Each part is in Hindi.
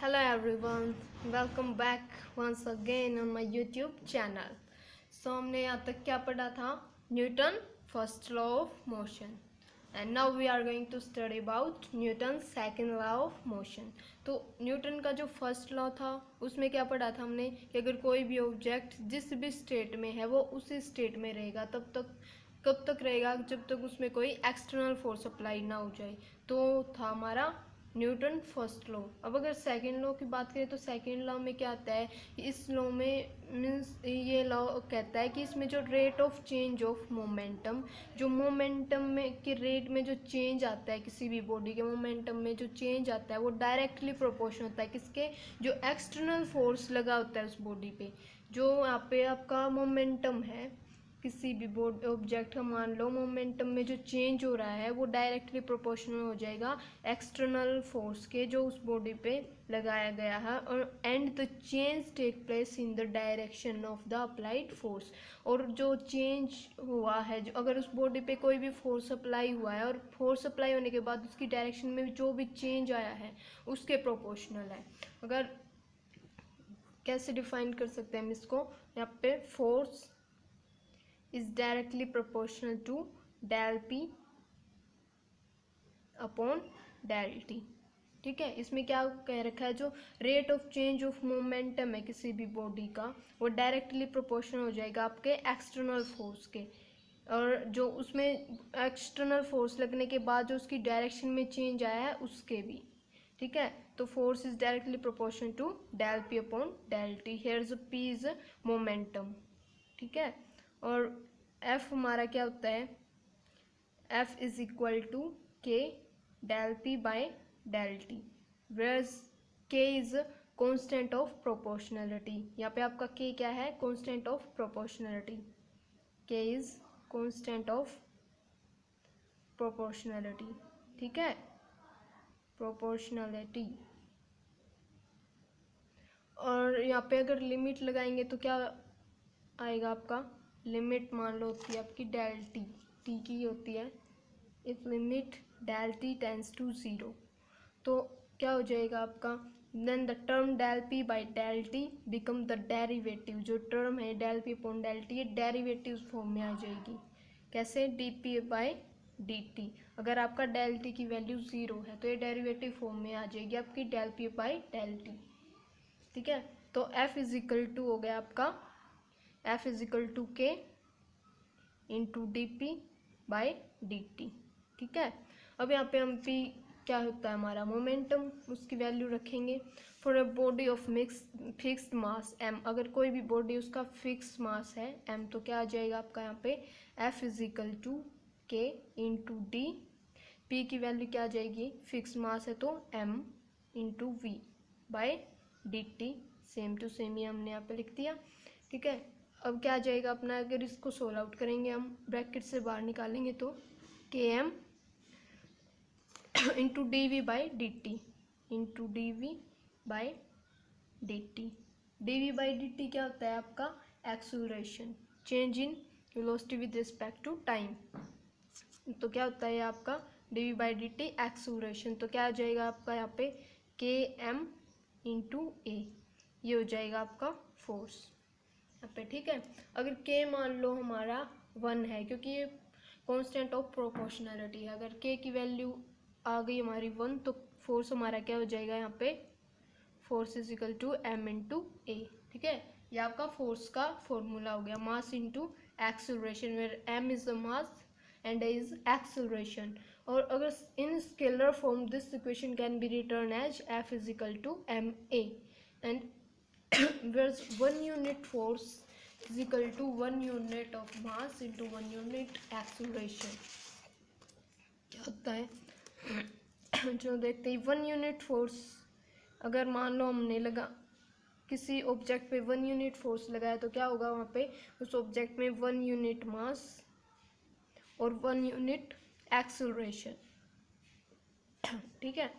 hello everyone. Welcome back once again on my YouTube channel. So हमने यहाँ तक क्या पढ़ा था? Newton first law of motion and now we are going to study about Newton second law of motion. तो न्यूटन का जो फर्स्ट लॉ था उसमें क्या पढ़ा था हमने कि अगर कोई भी ऑब्जेक्ट जिस भी स्टेट में है वो उसी स्टेट में रहेगा कब तक रहेगा जब तक उसमें कोई एक्सटर्नल फोर्स अप्लाई ना हो जाए. तो था हमारा न्यूटन फर्स्ट लॉ. अब अगर सेकंड लॉ की बात करें तो सेकंड लॉ में क्या आता है, इस लॉ में मीन्स ये लॉ कहता है कि इसमें जो rate of change of momentum, जो मोमेंटम में के रेट में जो चेंज आता है, किसी भी बॉडी के मोमेंटम में जो चेंज आता है वो डायरेक्टली प्रोपोर्शनल होता है किसके, जो एक्सटर्नल फोर्स लगा होता है उस बॉडी पे. जो यहाँ पे आपका मोमेंटम है किसी भी बॉडी ऑब्जेक्ट का, मान लो मोमेंटम में जो चेंज हो रहा है वो डायरेक्टली प्रोपोर्शनल हो जाएगा एक्सटर्नल फोर्स के जो उस बॉडी पे लगाया गया है. और and the change take place in the direction of the applied force. और जो चेंज हुआ है, जो अगर उस बॉडी पे कोई भी फोर्स अप्लाई हुआ है और फोर्स अप्लाई होने के बाद उसकी डायरेक्शन में जो भी चेंज आया है उसके प्रोपोर्शनल है. अगर कैसे डिफाइन कर सकते हैं हम इसको, यहाँ पे force is directly proportional to del P upon del T. ठीक है, इसमें क्या कह रखा है, जो rate of change of momentum है किसी भी बॉडी का वो डायरेक्टली प्रोपोर्शनल हो जाएगा आपके एक्सटर्नल फोर्स के. और जो उसमें एक्सटर्नल फोर्स लगने के बाद जो उसकी डायरेक्शन में चेंज आया है उसके भी. ठीक है, तो force is directly proportional to del P upon del T. Here P is momentum. ठीक है, और F हमारा क्या होता है, F is equal to K del P by del T, whereas K is constant of proportionality. यहाँ पे आपका K क्या है, constant of proportionality. K is constant of proportionality. ठीक है, प्रोपोर्शनलिटी. और यहाँ पे अगर लिमिट लगाएंगे तो क्या आएगा आपका, लिमिट मान लो होती है आपकी del T, T की होती है. If limit del T tends to 0 तो क्या हो जाएगा आपका, then the term del P by del T become the derivative. जो टर्म है del P upon del T ये डेरिवेटिव फॉर्म में आ जाएगी. कैसे, dP बाई dt. अगर आपका del T की वैल्यू 0 है तो ये डेरिवेटिव फॉर्म में आ जाएगी आपकी del P by del T. ठीक है, तो F इज इक्वल टू हो गया आपका, F is equal to k into D P by D T. ठीक है, अब यहाँ पे हम P क्या होता है हमारा मोमेंटम, उसकी वैल्यू रखेंगे. For a body of fixed mass M, अगर कोई भी बॉडी उसका फिक्स मास है M तो क्या आ जाएगा आपका यहाँ पे F is equal to k into d. P की वैल्यू क्या आ जाएगी, फिक्स मास है तो M into v by D t. Same to same ही हमने यहाँ पे लिख दिया. ठीक है, अब क्या आ जाएगा अपना, अगर इसको सोल्व आउट करेंगे हम ब्रैकेट से बाहर निकालेंगे तो K M into D V by D T into D V by D T. D V by D T क्या होता है आपका, acceleration, change in velocity with respect to time. तो क्या होता है आपका D V by D T acceleration. तो क्या आ जाएगा आपका यहाँ पे के एम इंटू ए, ये हो जाएगा आपका फोर्स यहाँ पे. ठीक है, अगर k मान लो हमारा 1 है क्योंकि ये कांस्टेंट ऑफ प्रोपोर्शनलिटी है. अगर k की वैल्यू आ गई हमारी 1 तो फोर्स हमारा क्या हो जाएगा यहाँ पे, force is equal to m into a. ठीक है, ये आपका फोर्स का फॉर्मूला हो गया, mass into acceleration, where m is the mass and a is acceleration. और अगर in scalar form this equation can be written as f is equal to m a and whereas 1 unit force is equal to 1 unit of mass into 1 unit acceleration. क्या होता है जो देखते हैं 1 यूनिट फोर्स, अगर मान लो हमने लगा किसी ऑब्जेक्ट पे 1 यूनिट फोर्स लगाया तो क्या होगा वहाँ पे उस ऑब्जेक्ट में 1 यूनिट मास और 1 यूनिट एक्सेलरेशन. ठीक है,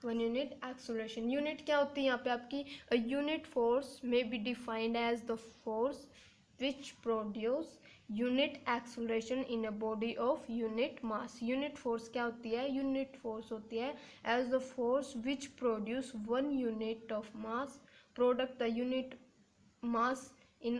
1 यूनिट एक्सेलरेशन. यूनिट क्या होती है यहाँ पे आपकी, a unit force may be defined as the force which produce unit acceleration in a body of unit mass. Unit force क्या होती है? यूनिट फोर्स होती है as the force which produce one unit of mass product the unit mass in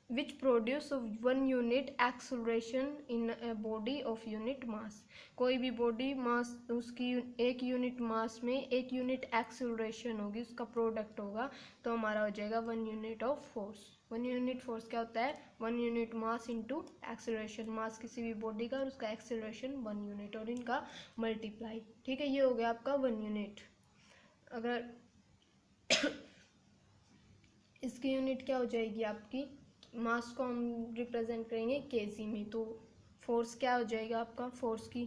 which produce one unit acceleration in a body of unit mass। कोई भी बॉडी मास उसकी एक यूनिट मास में एक यूनिट एक्सेलरेशन होगी, उसका प्रोडक्ट होगा, तो हमारा हो जाएगा one unit of force. One unit force क्या होता है? One unit mass into acceleration, mass किसी भी बॉडी का और उसका एक्सेलरेशन वन यूनिट और इनका मल्टीप्लाई। ठीक है, ये हो गया आपका वन यूनिट। अगर इसकी यूनिट क्या हो जाएगी आपकी? मास को हम रिप्रेजेंट करेंगे केजी में, तो फोर्स क्या हो जाएगा आपका? फोर्स की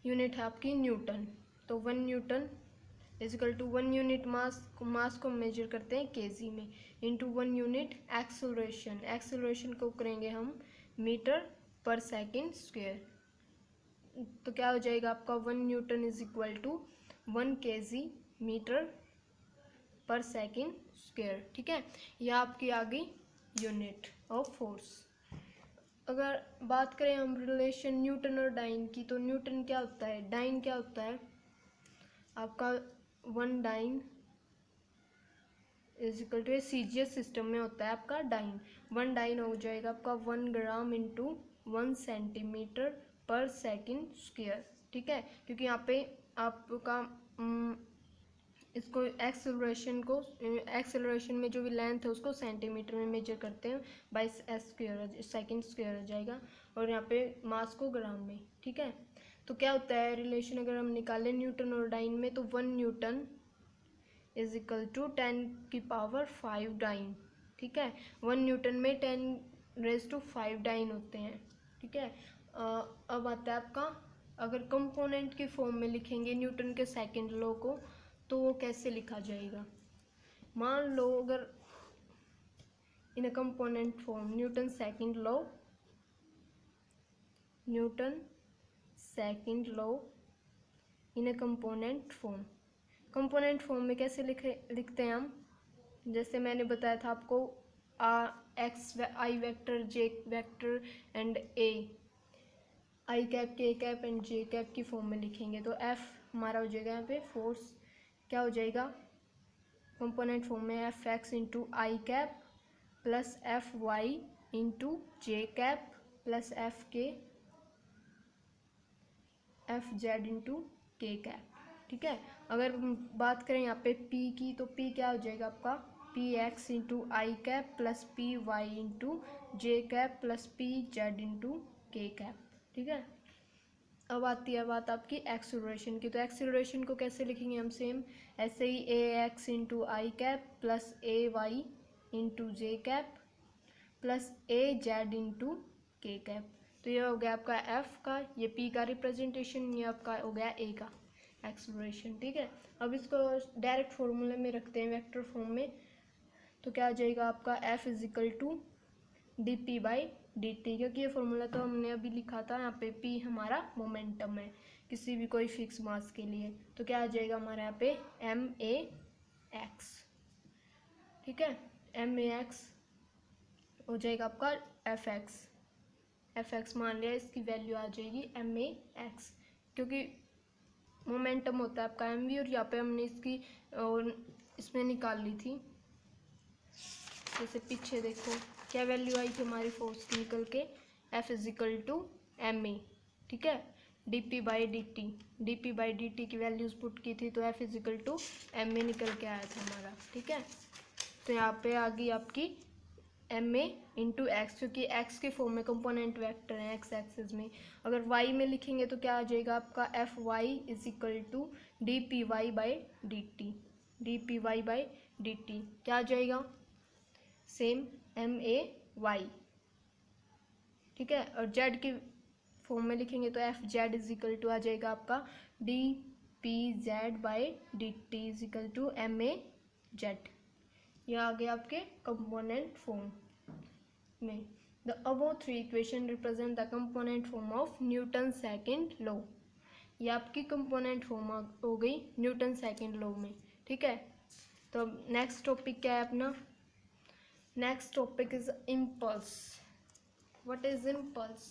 यूनिट है आपकी न्यूटन, तो one newton equal to one unit mass को मेजर करते हैं केजी में into one unit acceleration. Acceleration को करेंगे हम मीटर पर सेकेंड स्क्वेयर, तो क्या हो जाएगा आपका? One newton is equal to one KG metre पर सेकेंड स्क्वेयर। ठीक है, यह आपकी आ गई यूनिट ऑफ फोर्स। अगर बात करें हम रिलेशन न्यूटन और डाइन की, तो न्यूटन क्या होता है? डाइन क्या होता है आपका? One dyne is equal to CGS system में होता है आपका डाइन। वन डाइन हो जाएगा आपका 1 ग्राम इंटू 1 सेंटीमीटर पर सेकेंड स्क्वेयर। ठीक है, क्योंकि यहाँ पे आपका इसको एक्सेलरेशन में जो भी लेंथ है उसको सेंटीमीटर में मेजर करते हैं, बाई स्क्वायर सेकेंड स्क्वायर हो जाएगा, और यहाँ पे मास को ग्राम में। ठीक है, तो क्या होता है रिलेशन अगर हम निकालें न्यूटन और डाइन में, तो one newton is equal to 10⁵ dyne. ठीक है, वन न्यूटन में 10⁵ डाइन होते हैं। ठीक है, अब आता है आपका, अगर कंपोनेंट की फॉर्म में लिखेंगे न्यूटन के सेकंड लॉ को, तो वो कैसे लिखा जाएगा? मान लो अगर in a component form Newton second law in a component form में कैसे लिखते हैं हम? जैसे मैंने बताया था आपको, x I vector J vector and A I cap के कैप एंड जे कैप की फॉर्म में लिखेंगे, तो एफ हमारा हो जाएगा यहाँ पे फोर्स, क्या हो जाएगा कंपोनेंट फॉर्म में? F x into i cap plus f y into j cap plus f z into k cap. ठीक है, अगर बात करें यहाँ पे पी की, तो पी क्या हो जाएगा आपका? P x into i cap plus p y into j cap plus p z into k cap. ठीक है, अब आती है बात आपकी एक्सेलरेशन की, तो एक्सेलरेशन को कैसे लिखेंगे हम? सेम ऐसे ही ए x into i cap plus A Y into j cap plus A Z into k cap. तो ये हो गया आपका एफ का, ये पी का रिप्रेजेंटेशन, ये आपका हो गया ए का एक्सेलरेशन। ठीक है, अब इसको डायरेक्ट फॉर्मूले में रखते हैं वेक्टर फॉर्म में, तो क्या आ जाएगा आपका? F is equal to D P by D T, क्योंकि ये फॉर्मूला तो हमने अभी लिखा था, यहाँ पे पी हमारा मोमेंटम है किसी भी कोई फिक्स मास के लिए, तो क्या आ जाएगा हमारे यहाँ पे? M A X. ठीक है, एम ए एक्स हो जाएगा आपका एफ एक्स मान लिया, इसकी वैल्यू आ जाएगी एम ए एक्स, क्योंकि मोमेंटम होता है आपका एम वी, और यहाँ पे हमने इसकी इसमें निकाल ली थी। जैसे पीछे देखो क्या वैल्यू आई थी हमारी फोर्स की निकल के? F is equal to M A. ठीक है, D P by D T की वैल्यूज पुट की थी, तो F is equal to M A निकल के आया था हमारा। ठीक है, तो यहाँ पे आ गई आपकी एम ए इंटू एक्स, क्योंकि एक्स के फॉर्म में कंपोनेंट वेक्टर है एक्स एक्सिस में। अगर वाई में लिखेंगे तो क्या आ जाएगा आपका? F y is equal to D p y by D T, क्या आ जाएगा? Same m a y. ठीक है, और जेड की फॉर्म में लिखेंगे तो f z is equal to आ जाएगा आपका d p z by D t is equal to M a z. यह आ गया आपके कंपोनेंट फॉर्म में। The above three equation represent the component form of Newton second law. ये आपकी कंपोनेंट फॉर्म हो गई न्यूटन सेकेंड लॉ में। ठीक है, तो नेक्स्ट टॉपिक क्या है अपना? Next topic is impulse. what is impulse.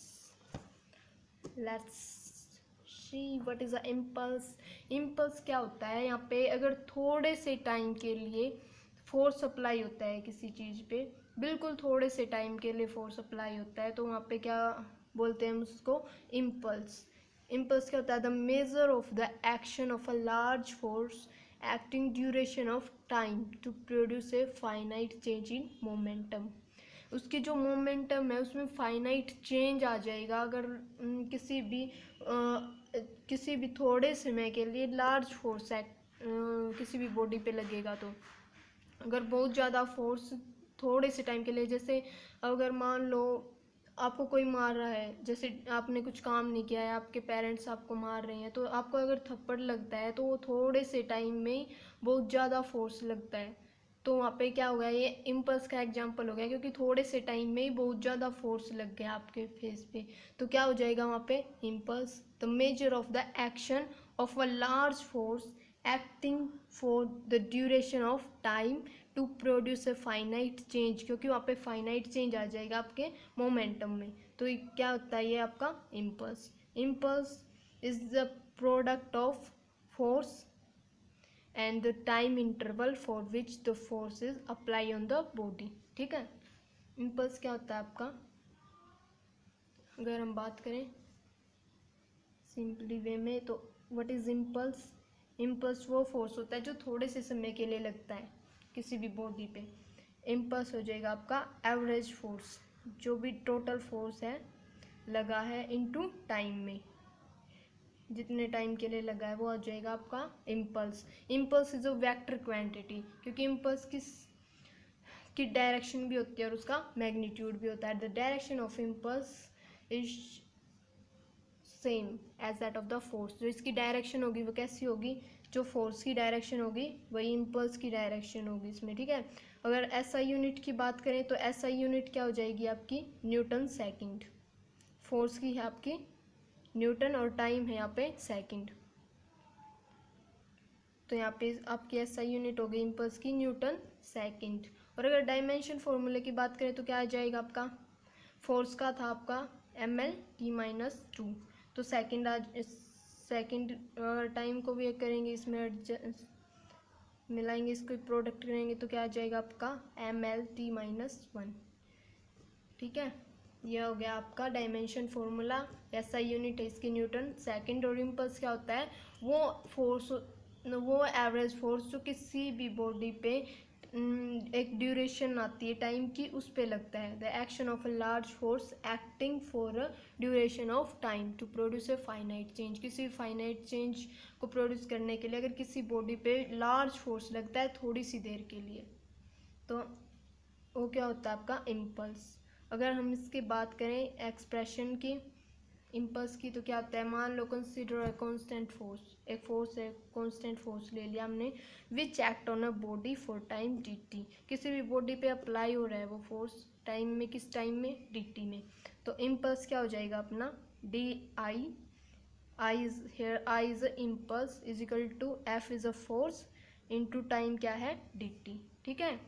Let's see what is a impulse. impulse क्या होता है, यहाँ पे अगर थोड़े से टाइम के लिए फोर्स अप्लाई होता है किसी चीज़ पे, बिल्कुल थोड़े से टाइम के लिए फोर्स अप्लाई होता है, तो वहाँ पे क्या बोलते हैं हम उसको, इम्पल्स. इम्पल्स क्या होता है, the measure of the action of a large force acting duration of time to produce a finite change in momentum. उसकी जो मोमेंटम है उसमें फाइनाइट चेंज आ जाएगा अगर किसी भी थोड़े समय के लिए लार्ज फोर्स किसी भी बॉडी पे लगेगा. तो अगर बहुत ज़्यादा फोर्स थोड़े से टाइम के लिए, जैसे अगर मान लो आपको कोई मार रहा है, जैसे आपने कुछ काम नहीं किया है, आपके पेरेंट्स आपको मार रहे हैं, तो आपको अगर थप्पड़ लगता है तो वो थोड़े से टाइम में ही बहुत ज़्यादा फोर्स लगता है. तो वहाँ पे क्या होगा, ये इम्पल्स का एग्जांपल हो गया, क्योंकि थोड़े से टाइम में ही बहुत ज़्यादा फोर्स लग गया आपके फेस पे. तो क्या हो जाएगा वहाँ पे, impulse. The measure of the action of a large force acting for the duration of time to produce a finite change, क्योंकि वहाँ पे फाइनाइट चेंज आ जाएगा आपके मोमेंटम में. तो ये क्या होता है, ये आपका impulse. Impulse is the product of force and the time interval for which the force is apply on the body. ठीक है. इम्पल्स क्या होता है आपका, अगर हम बात करें सिंपली वे में, तो व्हाट इज इम्पल्स. इम्पल्स वो फोर्स होता है जो थोड़े से समय के लिए लगता है किसी भी बॉडी पे. इम्पल्स हो जाएगा आपका एवरेज फोर्स, जो भी टोटल फोर्स है लगा है इनटू टाइम में, जितने टाइम के लिए लगा है वो आ जाएगा आपका impulse. Impulse is a vector quantity, क्योंकि इम्पल्स की डायरेक्शन भी होती है और उसका मैग्नीट्यूड भी होता है. The direction of impulse is same as that of the force. जो इसकी डायरेक्शन होगी वो कैसी होगी, जो फोर्स की डायरेक्शन होगी वही इम्पल्स की डायरेक्शन होगी इसमें. ठीक है. अगर एसआई यूनिट की बात करें तो एसआई यूनिट क्या हो जाएगी आपकी, न्यूटन सेकंड. फोर्स की है आपकी न्यूटन और टाइम है यहाँ पे सेकंड. तो यहाँ पे आपकी एसआई यूनिट हो गई इम्पल्स की न्यूटन सेकंड. और अगर डायमेंशन फॉर्मूले की बात करें तो क्या आ जाएगा आपका, फोर्स का था आपका mL/t-2, तो सेकंड टाइम को भी करेंगे इसमें मिलाएंगे, इसको प्रोडक्ट करेंगे तो क्या आ जाएगा आपका mL/t-1. ठीक है. यह हो गया आपका डायमेंशन फॉर्मूला. एसआई यूनिट है इसकी न्यूटन सेकंड. और इम्पल्स क्या होता है, वो एवरेज फोर्स जो किसी भी बॉडी पे एक ड्यूरेशन आती है टाइम की, उस पे लगता है. The action of a large force acting for a duration of time to produce a finite change. किसी फाइनाइट चेंज को प्रोड्यूस करने के लिए अगर किसी बॉडी पे लार्ज फोर्स लगता है थोड़ी सी देर के लिए, तो वो क्या होता है आपका इम्पल्स. अगर हम इसकी बात करें एक्सप्रेशन की इम्पल्स की, तो क्या होता है, मान low consider a constant force. एक फोर्स है, कांस्टेंट फोर्स ले लिया हमने, which act on a body for time dt. किसी भी बॉडी पे अप्लाई हो रहा है वो फोर्स टाइम में, किस टाइम में, dt में. तो इम्पल्स क्या हो जाएगा अपना, di. I is a impulse is equal to F is a force into time क्या है, dt. ठीक है.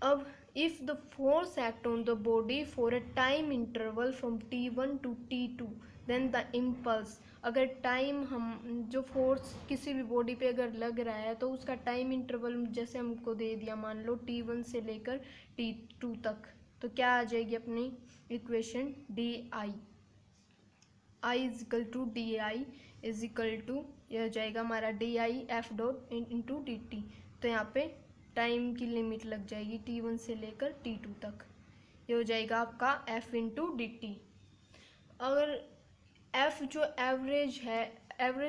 अब if the force act on the body for a time interval from t1 to t2 then the impulse. अगर टाइम हम जो फोर्स किसी भी बॉडी पे अगर लग रहा है तो उसका टाइम इंटरवल जैसे हमको दे दिया, मान लो t1 से लेकर t2 तक, तो क्या आ जाएगी अपनी equation, I is equal to di is equal to, यह हो जाएगा हमारा di f dot into D T. तो यहाँ पे टाइम की लिमिट लग जाएगी t1 से लेकर t2 तक. ये हो जाएगा आपका f इंटू डी टी. अगर f जो एवरेज है, एवरेज